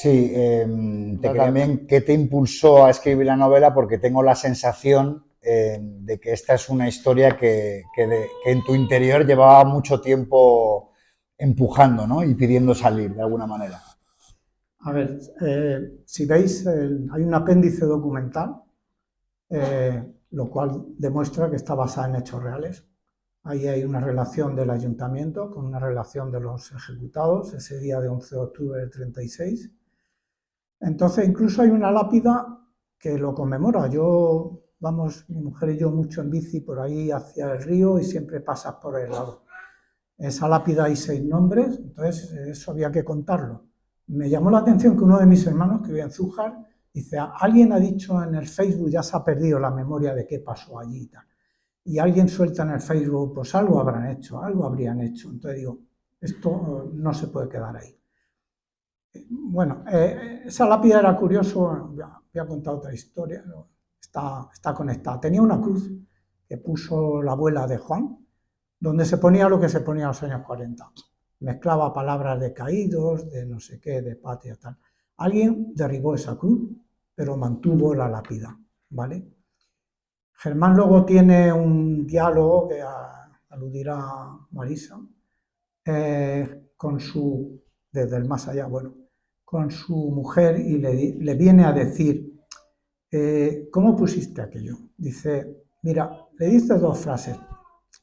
Sí, te quería también qué te impulsó a escribir la novela, porque tengo la sensación de que esta es una historia que en tu interior llevaba mucho tiempo empujando, ¿no? Y pidiendo salir de alguna manera. A ver, si veis, hay un apéndice documental, lo cual demuestra que está basada en hechos reales. Ahí hay una relación del ayuntamiento con una relación de los ejecutados ese día de 11 de octubre del 36. Entonces, incluso hay una lápida que lo conmemora. Yo, vamos, mi mujer y yo mucho en bici por ahí hacia el río y siempre pasas por el lado. Esa lápida hay 6 nombres, entonces eso había que contarlo. Me llamó la atención que uno de mis hermanos, que vive en Zújar, dice, alguien ha dicho en el Facebook, ya se ha perdido la memoria de qué pasó allí y tal. Y alguien suelta en el Facebook, pues algo habrán hecho, algo habrían hecho. Entonces digo, esto no se puede quedar ahí. Bueno, esa lápida era curioso, voy a contar otra historia, está conectada. Tenía una cruz que puso la abuela de Juan, donde se ponía lo que se ponía en los años 40. Mezclaba palabras de caídos, de no sé qué, de patria, tal. Alguien derribó esa cruz, pero mantuvo la lápida, ¿vale? Germán luego tiene un diálogo que aludirá Marisa, con su, desde el más allá, bueno, con su mujer y le viene a decir, ¿cómo pusiste aquello? Dice, mira, le dice 2 frases.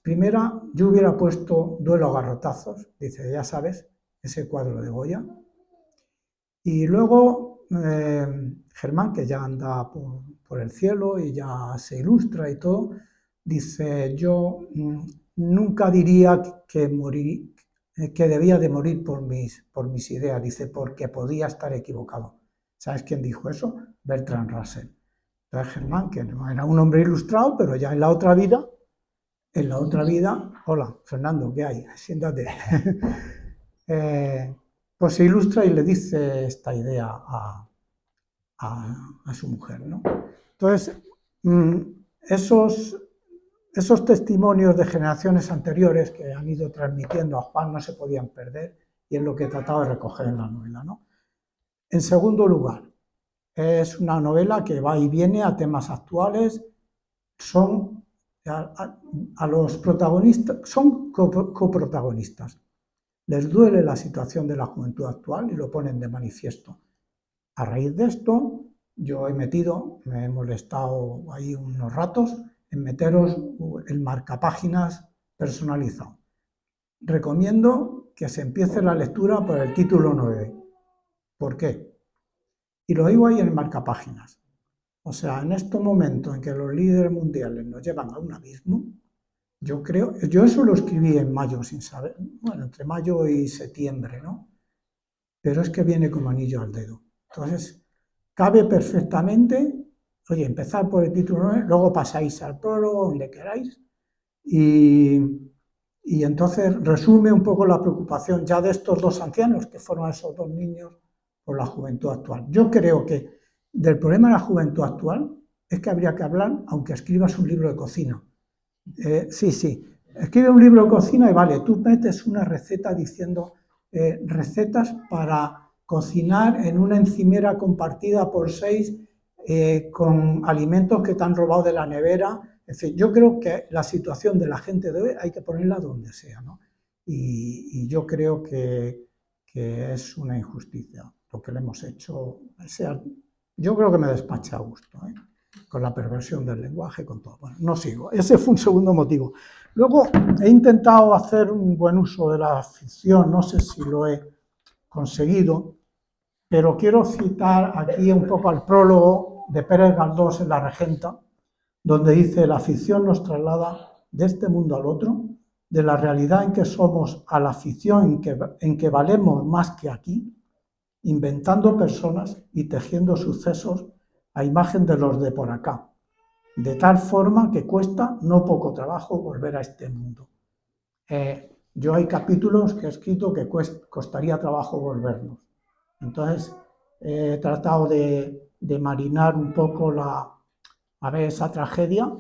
Primera, yo hubiera puesto duelo a garrotazos, dice, ya sabes, ese cuadro de Goya. Y luego Germán, que ya anda por el cielo y ya se ilustra y todo, dice, yo nunca diría que debía de morir por mis ideas, dice, porque podía estar equivocado. ¿Sabes quién dijo eso? Bertrand Russell. Entonces Germán, que no era un hombre ilustrado, pero ya en la otra vida, hola, Fernando, ¿qué hay? Siéntate. eh, pues se ilustra y le dice esta idea a su mujer, ¿no? Entonces, esos, esos testimonios de generaciones anteriores que han ido transmitiendo a Juan no se podían perder y es lo que he tratado de recoger en la novela, ¿no? En segundo lugar, es una novela que va y viene a temas actuales, son a los protagonistas, son coprotagonistas. Les duele la situación de la juventud actual y lo ponen de manifiesto. A raíz de esto, yo me he molestado ahí unos ratos en meteros el marcapáginas personalizado. Recomiendo que se empiece la lectura por el título 9. ¿Por qué? Y lo digo ahí en el marcapáginas. O sea, en estos momentos en que los líderes mundiales nos llevan a un abismo, yo eso lo escribí en mayo sin saber, bueno, entre mayo y septiembre, ¿no? Pero es que viene como anillo al dedo. Entonces, cabe perfectamente, oye, empezar por el título 9, luego pasáis al prólogo, donde queráis, y, y entonces resume un poco la preocupación ya de estos 2 ancianos, que fueron esos 2 niños, por la juventud actual. Yo creo que del problema de la juventud actual es que habría que hablar, aunque escribas un libro de cocina. Sí, sí, escribe un libro de cocina y vale, tú metes una receta diciendo recetas para cocinar en una encimera compartida por 6 con alimentos que te han robado de la nevera. En fin, yo creo que la situación de la gente de hoy hay que ponerla donde sea, ¿no? Y yo creo que es una injusticia lo que le hemos hecho. O sea, yo creo que me despacha a gusto, ¿eh? Con la perversión del lenguaje, con todo. Bueno, no sigo. Ese fue un segundo motivo. Luego he intentado hacer un buen uso de la ficción, no sé si lo he conseguido, pero quiero citar aquí un poco al prólogo de Pérez Galdós en La Regenta, donde dice: la ficción nos traslada de este mundo al otro, de la realidad en que somos a la ficción en que valemos más que aquí, inventando personas y tejiendo sucesos a imagen de los de por acá, de tal forma que cuesta no poco trabajo volver a este mundo. Yo hay capítulos que he escrito que costaría trabajo volverlos. Entonces he tratado de marinar un poco esa tragedia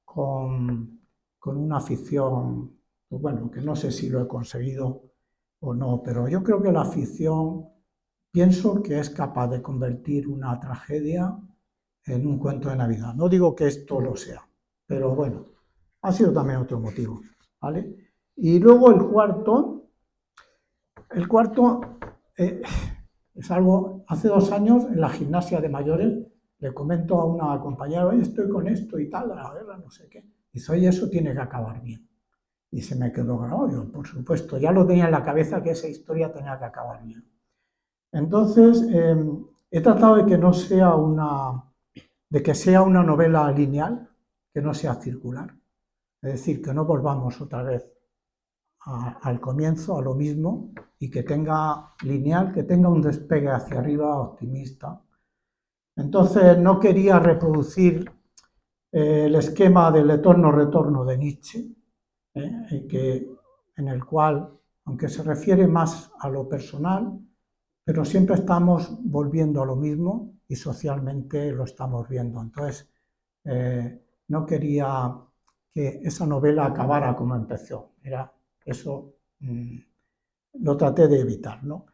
con una ficción, pues bueno, que no sé si lo he conseguido o no, pero yo creo que la ficción pienso que es capaz de convertir una tragedia en un cuento de Navidad. No digo que esto lo sea, pero bueno, ha sido también otro motivo, ¿vale? Y luego el cuarto es algo, hace 2 años en la gimnasia de mayores le comento a una compañera, oye, estoy con esto y tal, a la guerra, no sé qué. Dice, oye, eso tiene que acabar bien. Y se me quedó grabado, yo, por supuesto, ya lo tenía en la cabeza que esa historia tenía que acabar bien. Entonces, he tratado de que no sea de que sea una novela lineal, que no sea circular. Es decir, que no volvamos otra vez al comienzo, a lo mismo, y que tenga lineal, que tenga un despegue hacia arriba optimista. Entonces, no quería reproducir el esquema del eterno-retorno de Nietzsche, en el cual, aunque se refiere más a lo personal, pero siempre estamos volviendo a lo mismo y socialmente lo estamos viendo. Entonces, no quería que esa novela acabara como empezó. Eso lo traté de evitar, ¿no?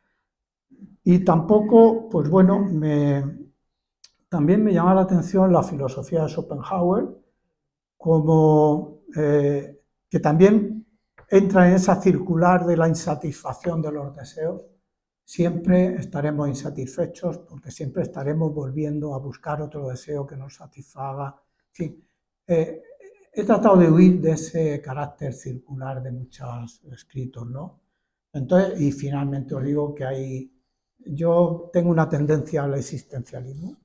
Y tampoco, pues bueno, también me llama la atención la filosofía de Schopenhauer, como que también entra en esa circular de la insatisfacción de los deseos. Siempre estaremos insatisfechos porque siempre estaremos volviendo a buscar otro deseo que nos satisfaga. En fin, he tratado de huir de ese carácter circular de muchos escritos, ¿no? Entonces, y finalmente os digo que yo tengo una tendencia al existencialismo,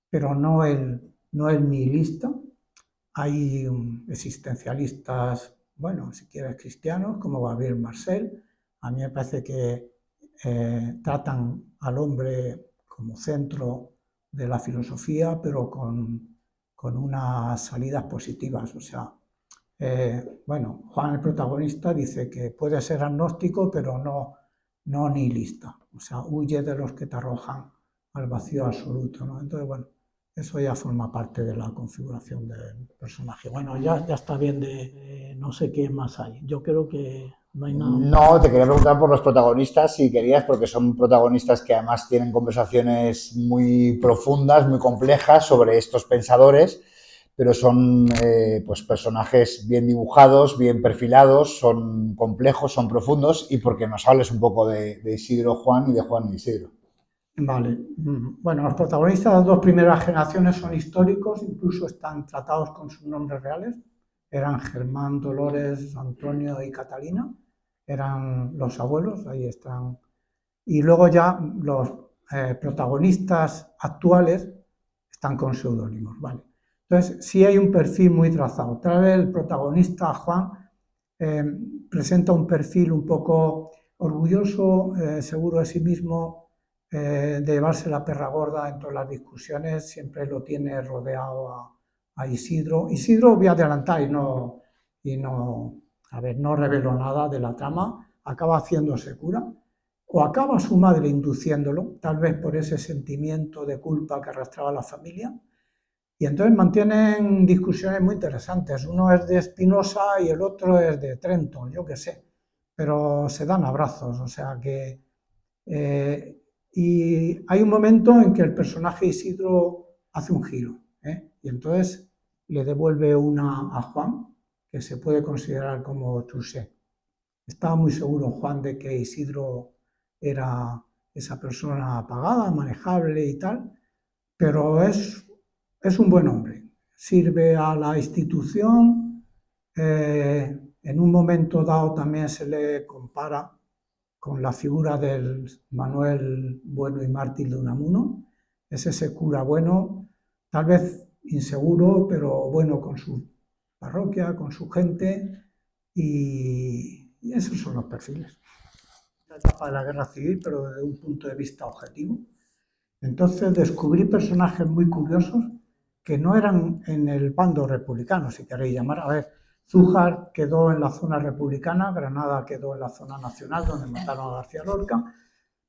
pero no el nihilista. Hay existencialistas, bueno, si quieres cristianos, como Gabriel Marcel. A mí me parece que tratan al hombre como centro de la filosofía, pero con unas salidas positivas. O sea, bueno, Juan, el protagonista, dice que puede ser agnóstico, pero no nihilista. O sea, huye de los que te arrojan al vacío absoluto, ¿no? Entonces, bueno, eso ya forma parte de la configuración del personaje. Bueno, ya está bien de no sé qué más hay. Yo creo que no hay nada. No, te quería preguntar por los protagonistas, si querías, porque son protagonistas que además tienen conversaciones muy profundas, muy complejas sobre estos pensadores, pero son pues personajes bien dibujados, bien perfilados, son complejos, son profundos, y porque nos hables un poco de Isidro Juan y de Juan y Isidro. Vale. Bueno, los protagonistas de las 2 primeras generaciones son históricos, incluso están tratados con sus nombres reales. Eran Germán, Dolores, Antonio y Catalina. Eran los abuelos, ahí están. Y luego ya los protagonistas actuales están con seudónimos, ¿vale? Entonces, sí hay un perfil muy trazado. Otra vez el protagonista, Juan, presenta un perfil un poco orgulloso, seguro de sí mismo, de llevarse la perra gorda en todas las discusiones, siempre lo tiene rodeado a Isidro. Isidro, voy a adelantar no revelo nada de la trama, acaba haciéndose cura, o acaba su madre induciéndolo, tal vez por ese sentimiento de culpa que arrastraba la familia, y entonces mantienen discusiones muy interesantes. Uno es de Spinoza y el otro es de Trento, yo qué sé, pero se dan abrazos, o sea que... y hay un momento en que el personaje Isidro hace un giro, y entonces le devuelve una a Juan, que se puede considerar como touché. Estaba muy seguro Juan de que Isidro era esa persona apagada, manejable y tal, pero es un buen hombre. Sirve a la institución. En un momento dado también se le compara con la figura del Manuel Bueno y Mártir de Unamuno. Es ese cura bueno, tal vez inseguro, pero bueno con su parroquia, con su gente, y esos son los perfiles. La etapa de la guerra civil, pero desde un punto de vista objetivo. Entonces descubrí personajes muy curiosos que no eran en el bando republicano, si queréis llamar. A ver, Zújar quedó en la zona republicana, Granada quedó en la zona nacional, donde mataron a García Lorca,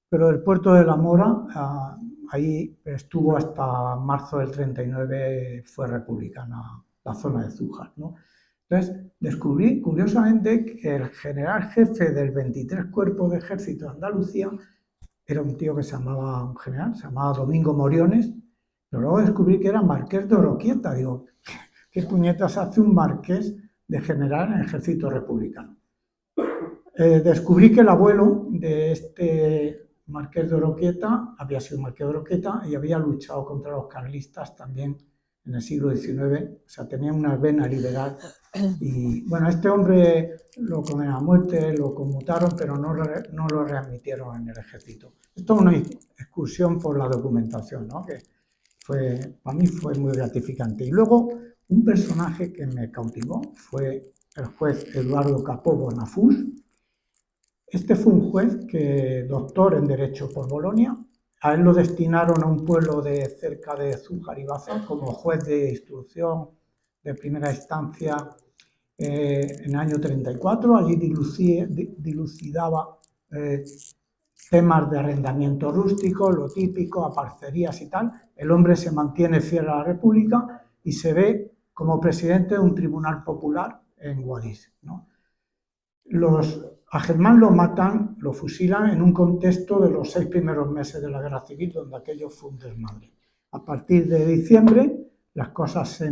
pero el puerto de la Mora, ahí estuvo hasta marzo del 39, fue republicana la zona de Zújar, ¿no? Entonces, descubrí, curiosamente, que el general jefe del 23 Cuerpo de Ejército de Andalucía era un tío que se llamaba, un general, se llamaba Domingo Moriones, pero luego descubrí que era marqués de Oroquieta. Digo, ¿qué puñetas hace un marqués de general en el ejército republicano? Descubrí que el abuelo de este marqués de Oroquieta había sido marqués de Oroquieta y había luchado contra los carlistas también en el siglo XIX, o sea, tenía una vena liberal. Y bueno, este hombre lo condenaron a muerte, lo conmutaron, pero no lo readmitieron en el ejército. Esto es una excursión por la documentación, ¿no? Que para mí fue muy gratificante. Y luego, un personaje que me cautivó fue el juez Eduardo Capó Bonafús. Este fue un juez que, doctor en Derecho por Bolonia, a él lo destinaron a un pueblo de cerca de Zújar y Baza como juez de instrucción de primera instancia en el año 34. Allí dilucidaba temas de arrendamiento rústico, lo típico, a parcerías y tal. El hombre se mantiene fiel a la República y se ve como presidente de un tribunal popular en Guadix, ¿no? A Germán lo matan, lo fusilan en un contexto de los 6 primeros meses de la Guerra Civil, donde aquello fue un desmadre. A partir de diciembre, las cosas se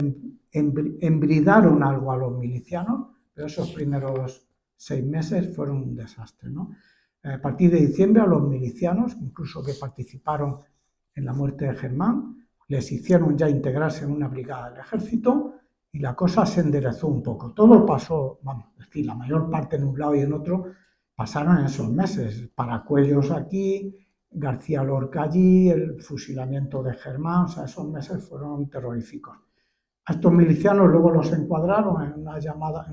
embridaron algo a los milicianos, pero esos primeros 6 meses fueron un desastre, ¿no? A partir de diciembre, a los milicianos, incluso que participaron en la muerte de Germán, les hicieron ya integrarse en una brigada del ejército y la cosa se enderezó un poco. Todo pasó, vamos, es decir, la mayor parte en un lado y en otro pasaron en esos meses. Paracuellos aquí, García Lorca allí, el fusilamiento de Germán, o sea, esos meses fueron terroríficos. A estos milicianos luego los encuadraron en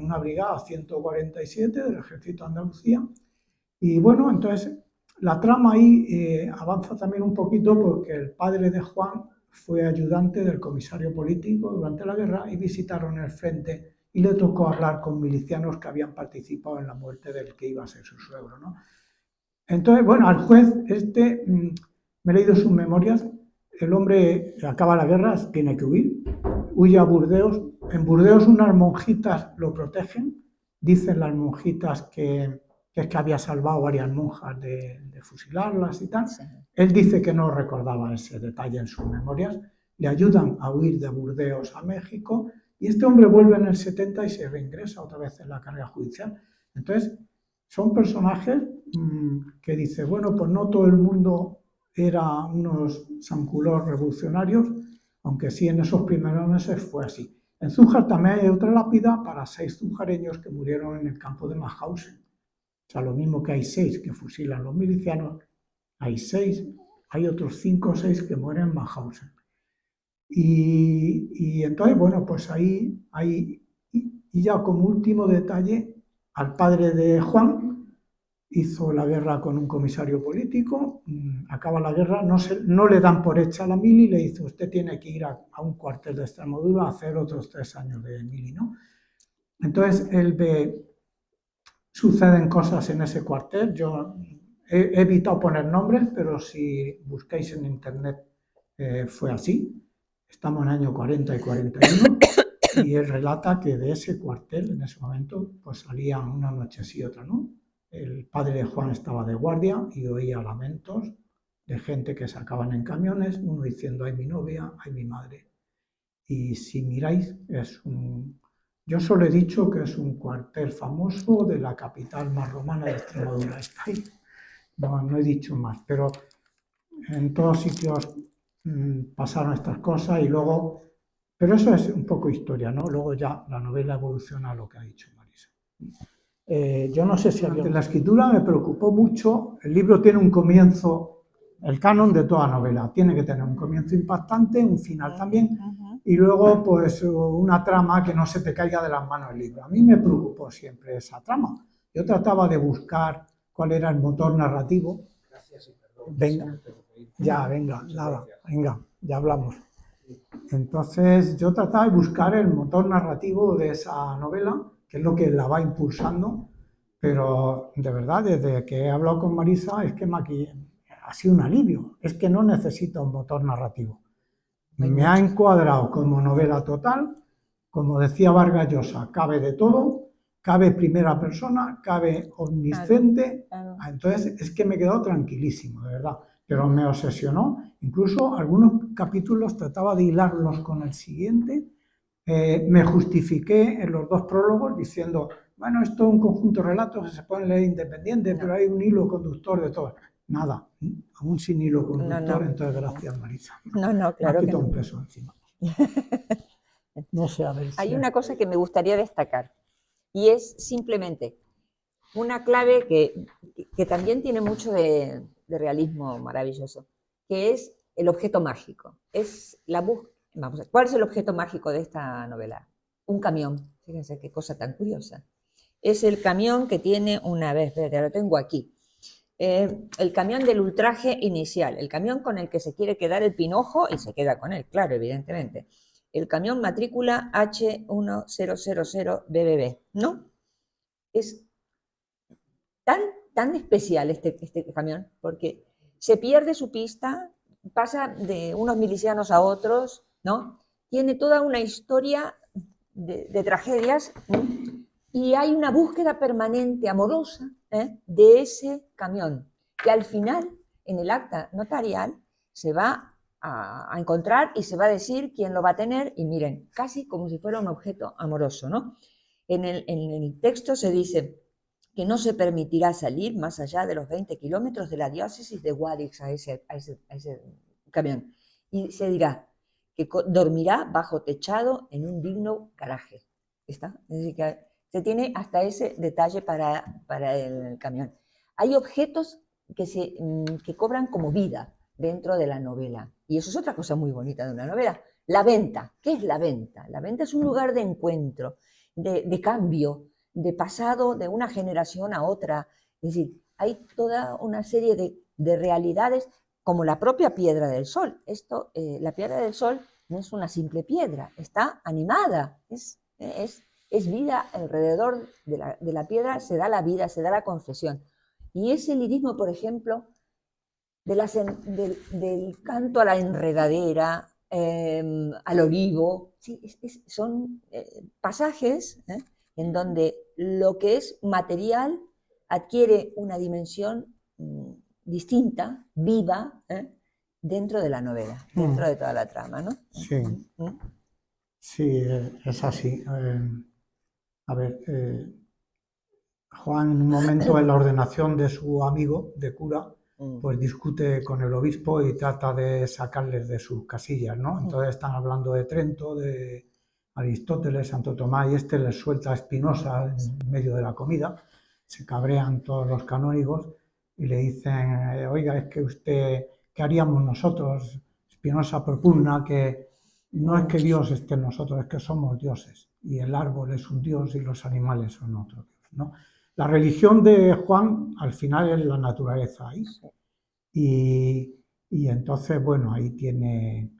una brigada 147 del Ejército de Andalucía. Y bueno, entonces la trama ahí avanza también un poquito porque el padre de Juan fue ayudante del comisario político durante la guerra y visitaron el frente y le tocó hablar con milicianos que habían participado en la muerte del que iba a ser su suegro, ¿no? Entonces, bueno, al juez me he leído sus memorias. El hombre acaba la guerra, tiene que huir, huye a Burdeos. En Burdeos unas monjitas lo protegen. Dicen las monjitas que es que había salvado varias monjas de fusilarlas y tal. Sí. Él dice que no recordaba ese detalle en sus memorias. Le ayudan a huir de Burdeos a México y este hombre vuelve en el 70 y se reingresa otra vez en la carrera judicial. Entonces, son personajes que dice, bueno, pues no todo el mundo era unos sanculós revolucionarios, aunque sí en esos primeros meses fue así. En Zújar también hay otra lápida para 6 zújareños que murieron en el campo de Mauthausen. O sea, lo mismo que hay 6 que fusilan los milicianos, hay otros 5 o 6 que mueren en Mauthausen. Y entonces, bueno, pues ahí, y ya como último detalle, al padre de Juan hizo la guerra con un comisario político, acaba la guerra, no le dan por hecha la mili, le dice, usted tiene que ir a un cuartel de Extremadura a hacer otros 3 años de mili, ¿no? Entonces, él ve, suceden cosas en ese cuartel, yo he evitado poner nombres, pero si buscáis en internet fue así, estamos en el año 40 y 41, y él relata que de ese cuartel, en ese momento, pues salían una noche sí y otra no. El padre de Juan estaba de guardia y oía lamentos de gente que sacaban en camiones, uno diciendo, ay mi novia, ay mi madre. Y si miráis, yo solo he dicho que es un cuartel famoso de la capital más romana de Extremadura. Está ahí. No he dicho más, pero en todos sitios pasaron estas cosas y luego... Pero eso es un poco historia, ¿no? Luego ya la novela evoluciona a lo que ha dicho Marisa. Yo no sé si ante la escritura me preocupó mucho. El libro tiene un comienzo, el canon de toda novela, tiene que tener un comienzo impactante, un final también, y luego pues una trama que no se te caiga de las manos el libro. A mí me preocupó siempre esa trama. Yo trataba de buscar cuál era el motor narrativo. Gracias y perdón. Venga, ya, venga, nada, venga, ya hablamos. Entonces yo trataba de buscar el motor narrativo de esa novela, que es lo que la va impulsando, pero de verdad, desde que he hablado con Marisa, es que ha sido un alivio, es que no necesita un motor narrativo. Me ha encuadrado como novela total, como decía Vargas Llosa, cabe de todo, cabe primera persona, cabe omnisciente. Claro. Entonces es que me he quedado tranquilísimo, de verdad. Pero me obsesionó. Incluso algunos capítulos trataba de hilarlos con el siguiente. Me justifiqué en los dos prólogos diciendo, bueno, esto es un conjunto de relatos que se pueden leer independiente, pero hay un hilo conductor de todo. Nada, aún sin hilo conductor, entonces gracias, Marisa. No, claro Me ha que quitado no. un peso encima. No sé, a ver si... Hay una cosa que me gustaría destacar, y es simplemente una clave que también tiene mucho de realismo maravilloso, que es el objeto mágico. Es la Vamos a ver, ¿cuál es el objeto mágico de esta novela? Un camión. Fíjense qué cosa tan curiosa. Es el camión que tiene una vez, espérate, lo tengo aquí. El camión del ultraje inicial, el camión con el que se quiere quedar el Pinojo y se queda con él, claro, evidentemente. El camión matrícula H1000BBB, ¿no? Es tan especial este camión porque se pierde su pista, pasa de unos milicianos a otros, ¿no? Tiene toda una historia de tragedias, ¿no? Y hay una búsqueda permanente, amorosa, de ese camión, que al final, en el acta notarial, se va a encontrar y se va a decir quién lo va a tener, y miren, casi como si fuera un objeto amoroso, ¿no? En el texto se dice que no se permitirá salir más allá de los 20 kilómetros de la diócesis de Guadix a ese camión. Y se dirá que dormirá bajo techado en un digno garaje. ¿Está? Es decir, que se tiene hasta ese detalle para el camión. Hay objetos que cobran como vida dentro de la novela. Y eso es otra cosa muy bonita de una novela. La venta. ¿Qué es la venta? La venta es un lugar de encuentro, de cambio, de pasado de una generación a otra. Es decir, hay toda una serie de realidades como la propia Piedra del Sol. La Piedra del Sol no es una simple piedra, está animada, es vida alrededor de la piedra, se da la vida, se da la confesión. Y ese lirismo, por ejemplo, del canto a la enredadera, al olivo, sí, son pasajes en donde lo que es material adquiere una dimensión distinta, viva, dentro de la novela, dentro de toda la trama, ¿no? Sí, sí, es así. A ver, Juan en un momento en la ordenación de su amigo de cura, pues discute con el obispo y trata de sacarles de sus casillas, ¿no? Entonces están hablando de Trento, de Aristóteles, Santo Tomás, y este les suelta a Spinoza en medio de la comida. Se cabrean todos los canónigos y le dicen, oiga, es que usted, ¿qué haríamos nosotros? Spinoza propugna que no es que Dios esté en nosotros, es que somos dioses, y el árbol es un dios y los animales son otro dios, ¿no? La religión de Juan al final es la naturaleza ahí. Y entonces, bueno, ahí tiene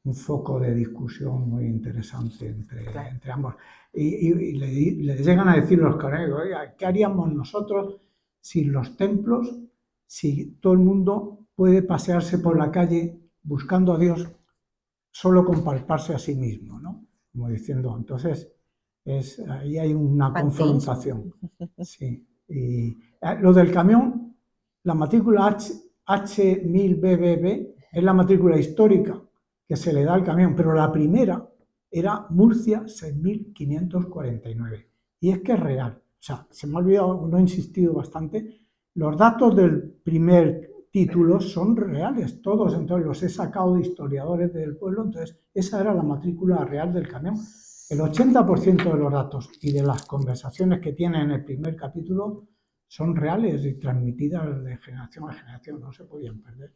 un foco de discusión muy interesante entre ambos. Y le llegan a decir los canónigos, oiga, ¿qué haríamos nosotros sin los templos, si todo el mundo puede pasearse por la calle buscando a Dios solo con palparse a sí mismo, ¿no? Como diciendo, entonces, ahí hay una confrontación. Sí. Y lo del camión, la matrícula H1000BBB es la matrícula histórica que se le da al camión, pero la primera era Murcia 6549. Y es que es real. O sea, se me ha olvidado, no he insistido bastante, los datos del primer título son reales, todos, entonces los he sacado de historiadores del pueblo, entonces esa era la matrícula real del camión. El 80% de los datos y de las conversaciones que tiene en el primer capítulo son reales y transmitidas de generación a generación, no se podían perder.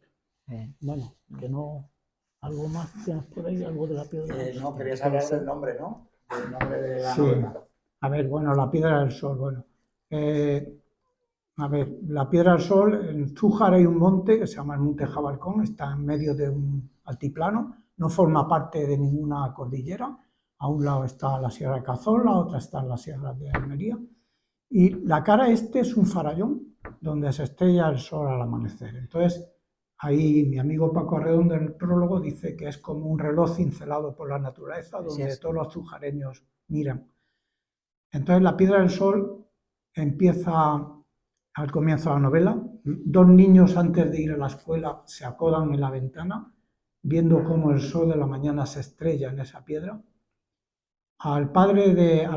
Bueno, que no... ¿Algo más tienes por ahí? ¿Algo de la piedra? No, querías hablar del nombre, ¿no? El nombre de la sí. novela. A ver, bueno, la Piedra del Sol, bueno. A ver, la Piedra del Sol, en Zújar hay un monte que se llama el Monte Jabalcón, está en medio de un altiplano, no forma parte de ninguna cordillera. A un lado está la Sierra de Cazorla, a otra está la Sierra de Almería. Y la cara este es un farallón donde se estrella el sol al amanecer. Entonces, ahí mi amigo Paco Arredondo en el prólogo dice que es como un reloj cincelado por la naturaleza, Así donde es. todos los azujareños miran. Entonces La Piedra del Sol empieza al comienzo de la novela. Dos niños antes de ir a la escuela se acodan en la ventana, viendo cómo el sol de la mañana se estrella en esa piedra. Al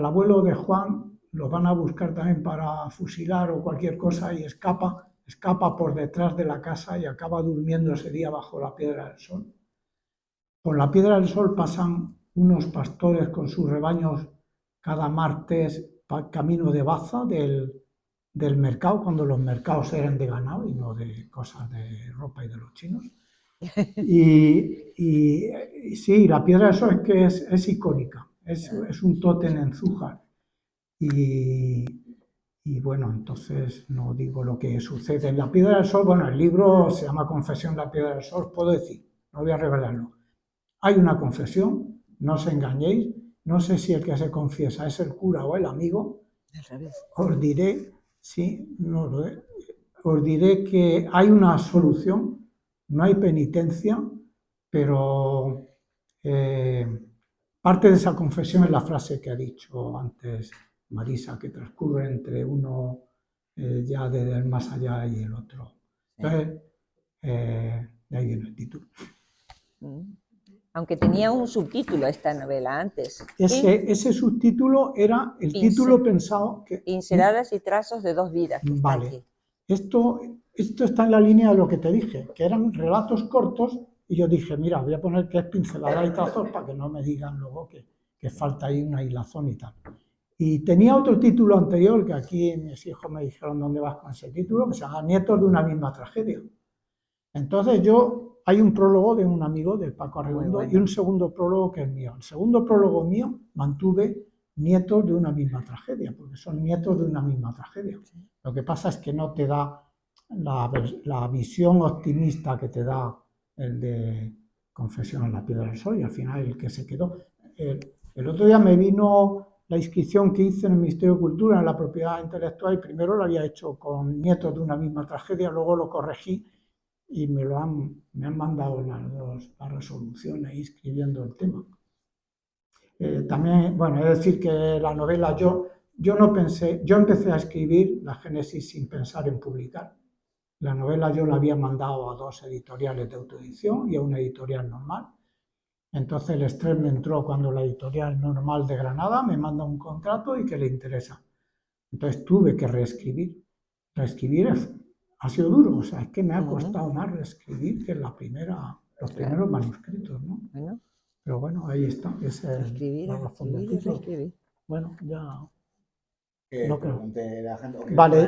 abuelo de Juan lo van a buscar también para fusilar o cualquier cosa y escapa por detrás de la casa y acaba durmiendo ese día bajo la Piedra del Sol. Por la Piedra del Sol pasan unos pastores con sus rebaños cada martes camino de Baza, del mercado, cuando los mercados eran de ganado y no de cosas de ropa y de los chinos. Y sí, la Piedra del Sol es que es icónica, es un tótem en Zújar. Y bueno, entonces no digo lo que sucede en la Piedra del Sol. Bueno, el libro se llama Confesión de la Piedra del Sol, puedo decir, no voy a revelarlo. Hay una confesión, no os engañéis, no sé si el que se confiesa es el cura o el amigo. Al revés. Os diré, sí, os diré que hay una solución, no hay penitencia, pero parte de esa confesión es la frase que ha dicho antes Marisa, que transcurre entre uno ya del más allá y el otro. Entonces, de ahí viene el título. Aunque tenía un subtítulo esta novela antes. Ese subtítulo era el título pensado que... Pinceladas y trazos de dos vidas. Que Vale. está aquí. Esto está en la línea de lo que te dije, que eran relatos cortos y yo dije, mira, voy a poner que es pincelada y trazos para que no me digan luego que falta ahí una hilazón y tal. Y tenía otro título anterior, que aquí mis hijos me dijeron dónde vas con ese título, que se llama Nietos de una misma tragedia. Entonces hay un prólogo de un amigo de Paco Arredondo y un segundo prólogo que es mío. El segundo prólogo mío mantuve Nietos de una misma tragedia, porque son nietos de una misma tragedia. Lo que pasa es que no te da la visión optimista que te da el de Confesión en la Piedra del Sol, y al final el que se quedó. El otro día me vino la inscripción que hice en el Ministerio de Cultura en la propiedad intelectual, y primero lo había hecho con Nietos de una misma tragedia, luego lo corregí y me han mandado las resoluciones inscribiendo el tema. También, bueno, es decir que la novela yo empecé a escribir la Génesis sin pensar en publicar. La novela yo la había mandado a 2 editoriales de autoedición y a una editorial normal. Entonces el estrés me entró cuando la editorial normal de Granada me manda un contrato y que le interesa. Entonces tuve que reescribir. Reescribir ha sido duro, o sea, es que me ha costado más reescribir que los primeros manuscritos, ¿no? Bueno. Pero bueno, ahí está. Esa es la razón del título. Reescribir. Bueno, ya... Que pregunte la gente. Vale.